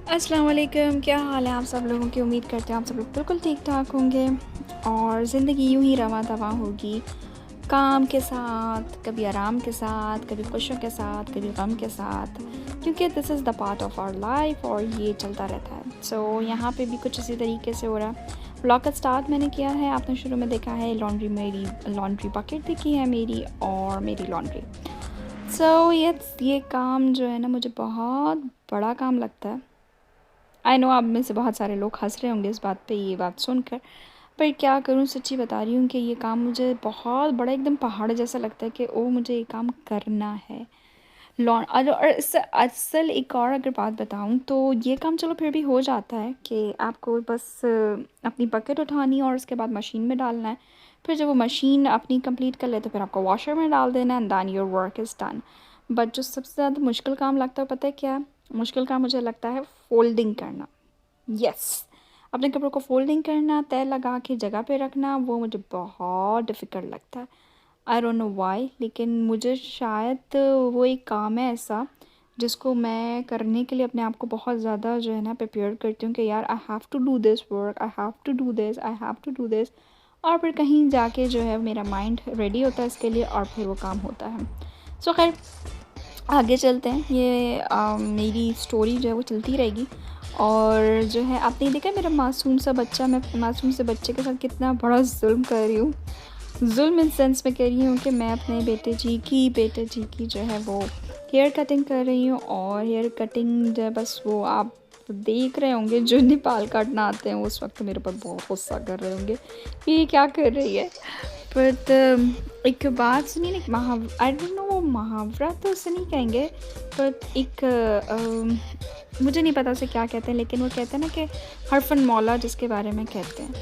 अस्सलाम वालेकुम, क्या हाल है आप सब लोगों की। उम्मीद करते हैं आप सब लोग बिल्कुल ठीक-ठाक होंगे और ज़िंदगी यूँ ही रवां-दवां होगी। काम के साथ, कभी आराम के साथ, कभी खुशियों के साथ, कभी गम के साथ, क्योंकि this is the part of our life और ये चलता रहता है। सो यहाँ पे भी कुछ इसी तरीके से हो रहा है। व्लॉग का स्टार्ट मैंने किया है, आपने शुरू में देखा है लॉन्ड्री बकेट दिखी है मेरी और मेरी लॉन्ड्री। सो ये काम जो है ना मुझे बहुत बड़ा काम लगता है। आई नो आप में से बहुत सारे लोग हँस रहे होंगे इस बात पे, ये बात सुनकर, पर क्या करूँ, सच्ची बता रही हूँ कि ये काम मुझे बहुत बड़ा एकदम पहाड़ जैसा लगता है कि ओह मुझे ये काम करना है। और इससे असल एक और अगर बात बताऊँ तो ये काम चलो फिर भी हो जाता है कि आपको बस अपनी बकेट उठानी है और उसके बाद मशीन में डालना है। फिर जब वो मशीन अपनी कंप्लीट कर ले तो फिर आपको वॉशर में डाल देना and then your work is done. But जो सबसे ज़्यादा मुश्किल काम लगता है पता है क्या है? मुश्किल काम मुझे लगता है फ़ोल्डिंग करना। यस, अपने कपड़ों को फ़ोल्डिंग करना, तह लगा के जगह पे रखना, वो मुझे बहुत डिफ़िकल्ट लगता है। आई डोंट नो व्हाई, लेकिन मुझे शायद वो एक काम है ऐसा जिसको मैं करने के लिए अपने आप को बहुत ज़्यादा जो है ना प्रिपेयर करती हूँ कि यार I have to do this work, I have to do this, I have to do this. और फिर कहीं जाके जो है मेरा माइंड रेडी होता है इसके लिए और फिर वो काम होता है। सो खैर, आगे चलते हैं। ये मेरी स्टोरी जो है वो चलती रहेगी। और जो है आपने देखा है मेरा मासूम सा बच्चा, मैं मासूम से बच्चे के साथ कितना बड़ा जुल्म कर रही हूँ। जुल्म इन सेंस में कर रही हूँ कि मैं अपने बेटे जी की जो है वो हेयर कटिंग कर रही हूँ। और हेयर कटिंग जो है बस वो आप देख रहे होंगे, जो नेपाल काटना आते हैं उस वक्त मेरे ऊपर बहुत गुस्सा कर रहे होंगे कि ये क्या कर रही है। बट एक बात सुनिए ना, एक आई डोंट नो, वो मुहावरा तो उसे नहीं कहेंगे, बट एक मुझे नहीं पता उसे क्या कहते हैं, लेकिन वो कहते हैं ना कि हरफन मौला जिसके बारे में कहते हैं।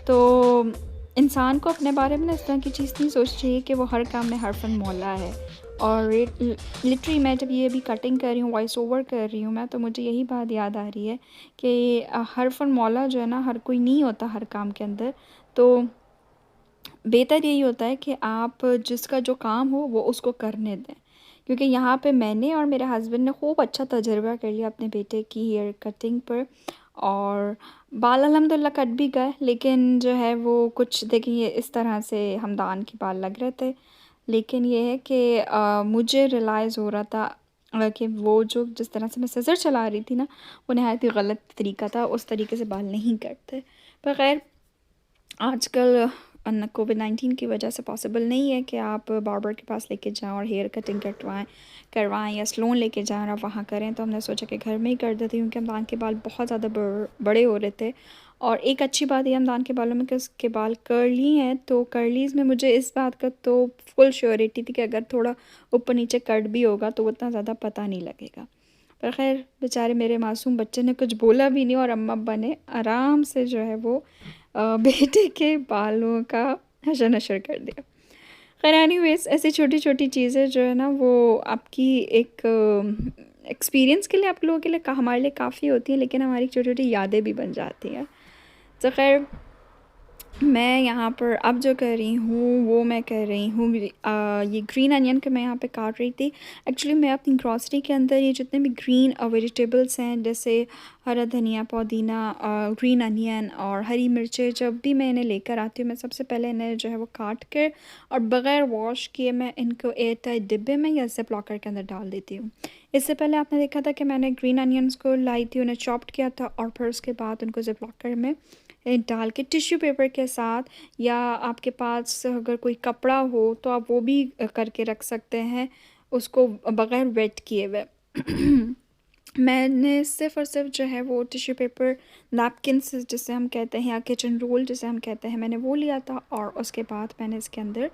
तो इंसान को अपने बारे में ना इस तरह की चीज़ नहीं सोचनी चाहिए कि वो हर काम में हरफन मौला है। और लिटरली मैं जब ये अभी कटिंग कर रही हूँ, वॉइस ओवर कर रही हूँ मैं, तो मुझे यही बात याद आ रही है कि हरफन मौला जो है ना हर कोई नहीं होता हर काम के अंदर। तो बेहतर यही होता है कि आप जिसका जो काम हो वो उसको करने दें। क्योंकि यहाँ पे मैंने और मेरे हस्बैंड ने खूब अच्छा तजुर्बा कर लिया अपने बेटे की हेयर कटिंग पर। और बाल अल्हम्दुलिल्लाह कट भी गए, लेकिन जो है वो कुछ देखिए इस तरह से हमदान के बाल लग रहे थे। लेकिन ये है कि मुझे रियलाइज़ हो रहा था कि वो जो जिस तरह से मैं सीज़र चला रही थी ना, वो नहायत ही गलत तरीका था, उस तरीके से बाल नहीं कटते। पर ख़ैर, आजकल कोविड-19 की वजह से पॉसिबल नहीं है कि आप बार्बर के पास लेके जाएँ और हेयर कटिंग करवाएँ या सैलून लेके जाएँ और आप वहाँ करें। तो हमने सोचा कि घर में ही कर देती हूँ, क्योंकि हमदान के बाल बहुत ज़्यादा बड़े हो रहे थे। और एक अच्छी बात ये हमदान के बालों में कि उसके बाल कर्ली हैं, तो कर्लीज़ में मुझे इस बात का तो फुल श्योरिटी थी कि अगर थोड़ा ऊपर-नीचे कट भी होगा तो उतना ज़्यादा पता नहीं लगेगा। पर ख़ैर, बेचारे मेरे मासूम बच्चे ने कुछ बोला भी नहीं और अम्मा-अब्बा ने आराम से जो है वो बेटे के बालों का हशर-नशर कर दिया। ख़ैर एनीवेज़, ऐसी छोटी-छोटी चीज़ें जो है ना वो आपकी एक एक्सपीरियंस के लिए, आप लोगों के लिए हमारे लिए काफ़ी होती हैं, लेकिन हमारी छोटी-छोटी यादें भी बन जाती हैं। तो ख़ैर, मैं यहाँ पर अब जो कर रही हूँ वो मैं कर रही हूँ ये ग्रीन अनियन को मैं यहाँ पे काट रही थी। एक्चुअली मैं अपनी ग्रॉसरी के अंदर ये जितने भी ग्रीन वेजिटेबल्स हैं, जैसे हरा धनिया, पुदीना, ग्रीन अनियन और हरी मिर्चें, जब भी मैं इन्हें लेकर आती हूँ मैं सबसे पहले इन्हें जो है वो काट कर और बग़ैर वॉश किए मैं इनको एयर टाइट डिब्बे में या ज़िप लॉकर के अंदर डाल देती हूँ। इससे पहले आपने देखा था कि मैंने ग्रीन अनियंस को लाई थी, उन्हें चॉप्ड किया था और फिर उसके बाद उनको ज़िप लॉकर में डाल के टिश्यू पेपर के साथ, या आपके पास अगर कोई कपड़ा हो तो आप वो भी करके रख सकते हैं उसको बग़ैर वेट किए हुए। मैंने सिर्फ़ और सिर्फ़ जो है वो टिश्यू पेपर, नैपकिन्स जिसे हम कहते हैं या किचन रोल जिसे हम कहते हैं, मैंने वो लिया था। और उसके बाद मैंने इसके अंदर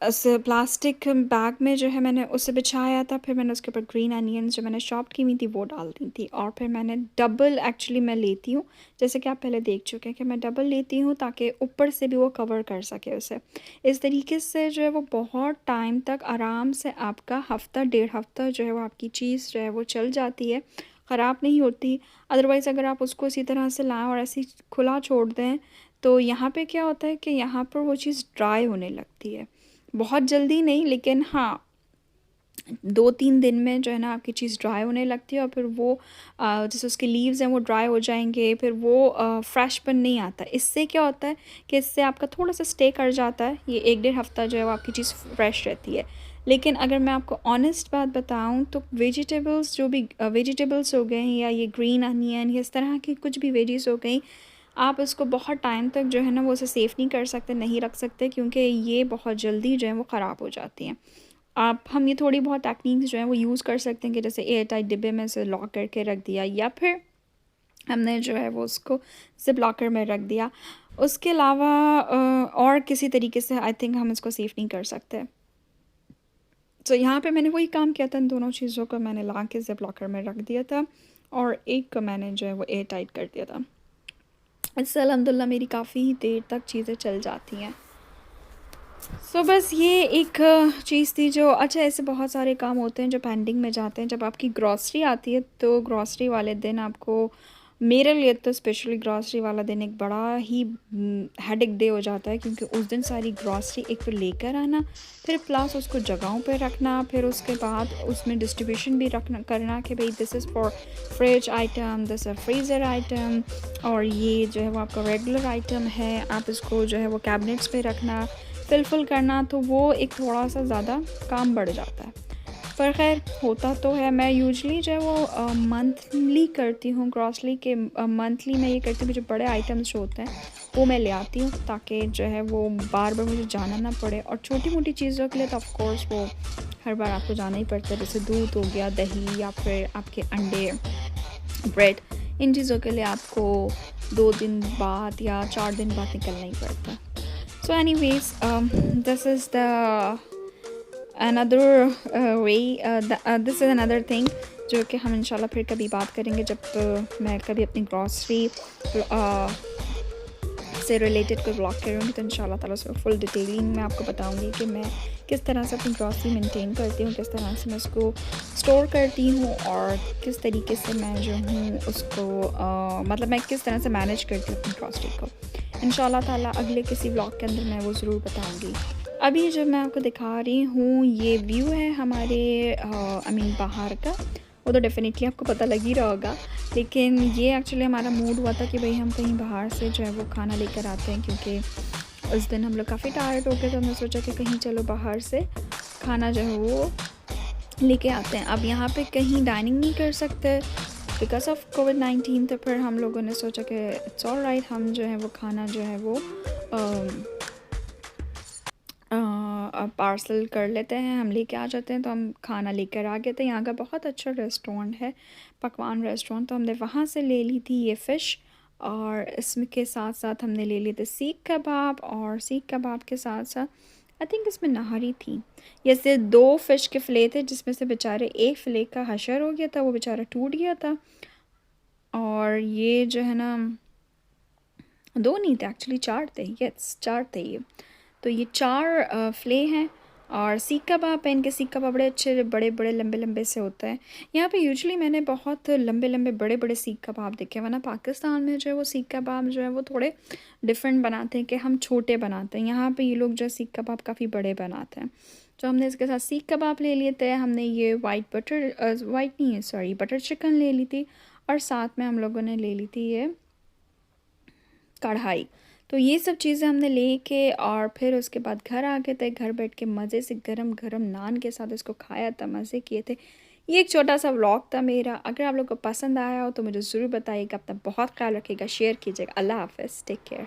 ऐसे प्लास्टिक बैग में जो है मैंने उसे बिछाया था। फिर मैंने उसके ऊपर ग्रीन अनियंस जो मैंने चॉप्ड की हुई थी वो डाल दी थी। और फिर मैंने डबल एक्चुअली मैं लेती हूँ, जैसे कि आप पहले देख चुके हैं कि मैं डबल लेती हूँ ताकि ऊपर से भी वो कवर कर सके उसे। इस तरीके से जो है वो बहुत टाइम तक आराम से आपका हफ़्ता डेढ़ हफ़्ता जो है वो आपकी चीज़ जो है वो चल जाती है, ख़राब नहीं होती। अदरवाइज़ अगर आप उसको इसी तरह से लाएँ और ऐसे ही खुला छोड़ दें, तो यहाँ पे क्या होता है कि यहाँ पर वो चीज़ ड्राई होने लगती है। बहुत जल्दी नहीं, लेकिन हाँ, 2-3 दिन में जो है ना आपकी चीज़ ड्राई होने लगती है और फिर वो जैसे उसके लीव्स हैं वो ड्राई हो जाएँगे, फिर वो फ्रेशपन नहीं आता। इससे क्या होता है कि इससे आपका थोड़ा-सा स्टे कर जाता है, ये 1 डेढ़ हफ़्ता जो है वो आपकी चीज़ फ्रेश रहती है। लेकिन अगर मैं आपको ऑनेस्ट बात बताऊँ तो वेजिटेबल्स जो भी वेजिटेबल्स हो गए या ये ग्रीन अनियन या इस तरह की कुछ भी वेजीज़ हो गई, आप इसको बहुत टाइम तक जो है ना वो उसे सेफ़ नहीं कर सकते, नहीं रख सकते क्योंकि ये बहुत जल्दी जो है वो ख़राब हो जाती हैं। आप हम ये थोड़ी बहुत टेक्निक्स जो हैं वो यूज़ कर सकते हैं कि जैसे एयर टाइट डिब्बे में से लॉक करके रख दिया या फिर हमने जो है वो उसको ज़िप लॉकर में रख दिया। उसके अलावा और किसी तरीके से आई थिंक हम इसको सेफ़ नहीं कर सकते। तो यहाँ पे मैंने वही काम किया था, इन दोनों चीज़ों को मैंने ला के ज़िप लॉकर में रख दिया था और एक को मैंने जो है वो एयर टाइट कर दिया था। इससे अल्हम्दुलिल्लाह मेरी काफ़ी देर तक चीज़ें चल जाती हैं। बस ये एक चीज़ थी जो अच्छा ऐसे बहुत सारे काम होते हैं जो पेंडिंग में जाते हैं। जब आपकी ग्रॉसरी आती है तो ग्रॉसरी वाले दिन आपको मेरे लिए तो स्पेशली ग्रॉसरी वाला दिन एक बड़ा ही हेडेक डे हो जाता है क्योंकि उस दिन सारी ग्रॉसरी एक तो लेकर आना, फिर प्लस उसको जगहों पे रखना, फिर उसके बाद उसमें डिस्ट्रीब्यूशन भी रखना करना कि भाई this is for fridge item, this is freezer item और ये जो है वो आपका रेगुलर आइटम है, आप इसको जो है वो कैबिनेट्स पे रखना, फिल करना, तो वो एक थोड़ा-सा ज़्यादा काम बढ़ जाता है। पर ख़ैर होता तो है, मैं यूजुअली जो है वो मंथली करती हूँ ग्रॉसरी के मंथली मैं ये करती हूँ कि जो बड़े आइटम्स जो होते हैं वो मैं ले आती हूँ ताकि जो है वो बार-बार मुझे जाना ना पड़े और छोटी-मोटी चीज़ों के लिए तो ऑफ़ कोर्स वो हर बार आपको जाना ही पड़ता है, जैसे दूध हो गया, दही या फिर आपके अंडे, ब्रेड, इन चीज़ों के लिए आपको 2 दिन बाद या 4 दिन बाद निकलना ही पड़ता है। So anyways, this is the another way. This is another thing जो कि हम इंशाल्लाह फिर कभी बात करेंगे जब मैं कभी अपनी ग्रॉसरी से रिलेटेड कोई व्लॉग करूँगी तो इंशाल्लाह ताला उसमें फुल डिटेलिंग मैं आपको बताऊँगी कि मैं किस तरह से अपनी ग्रॉसरी मेंटेन करती हूँ, किस तरह से मैं उसको स्टोर करती हूँ और किस तरीके से मैं जो हूँ उसको मतलब मैं किस तरह से मैनेज करती हूँ अपनी ग्रॉसरी को। इंशाल्लाह ताला अगले किसी व्लॉग के अंदर मैं वो ज़रूर बताऊँगी। अभी जो मैं आपको दिखा रही हूँ ये व्यू है हमारे बाहर का, वो तो डेफ़िनेटली आपको पता लग ही रहा होगा। लेकिन ये एक्चुअली हमारा मूड हुआ था कि भई हम कहीं बाहर से जो है वो खाना लेकर आते हैं क्योंकि उस दिन हम लोग काफ़ी टायर्ड हो गए, तो हमने सोचा कि कहीं चलो बाहर से खाना जो है वो लेके आते हैं। अब यहाँ पे कहीं डाइनिंग नहीं कर सकते बिकॉज़ ऑफ़ कोविड-19, तो फिर हम लोगों ने सोचा कि इट्स ऑलराइट, हम जो है वो खाना जो है वो पार्सल कर लेते हैं, हम लेके आ जाते हैं। तो हम खाना लेकर आ गए थे, यहाँ का बहुत अच्छा रेस्टोरेंट है, पकवान रेस्टोरेंट, तो हमने वहाँ से ले ली थी ये फ़िश और इसमें के साथ-साथ हमने ले लिए थे सीख कबाब और सीख कबाब के साथ-साथ आई थिंक इसमें नहारी थी। जैसे 2 फ़िश के फ़िले थे जिसमें से बेचारे एक फ़िले का हशर हो गया था, वो बेचारा टूट गया था और ये जो है ना 2 नहीं थे एक्चुअली 4 थे, यस 4 थे ये। तो ये 4 फ़िले हैं और सीख कबाब है, इनके सीख कबाब बड़े अच्छे बड़े-बड़े लंबे-लंबे से होते हैं। यहाँ पे यूजुअली मैंने बहुत लंबे-लंबे बड़े-बड़े सीख कबाब देखे हैं, वरना पाकिस्तान में जो है वो सीख कबाब जो है वो थोड़े डिफ़रेंट बनाते हैं कि हम छोटे बनाते हैं। यहाँ पे ये लोग जो है सीख कबाब काफ़ी बड़े बनाते हैं। तो हमने इसके साथ सीख कबाब ले लिए थे, हमने ये वाइट नहीं है सॉरी बटर चिकन ले ली थी और साथ में हम लोगों ने ले ली थी ये कढ़ाई। तो ये सब चीज़ें हमने लेके और फिर उसके बाद घर आ गए थे, घर बैठ के मज़े से गरम-गरम नान के साथ इसको खाया था, मज़े किए थे। ये एक छोटा-सा व्लॉग था मेरा, अगर आप लोग को पसंद आया हो तो मुझे ज़रूर बताइएगा। अपना बहुत ख़्याल रखिएगा, शेयर कीजिएगा। अल्लाह हाफ़िज़, टेक केयर।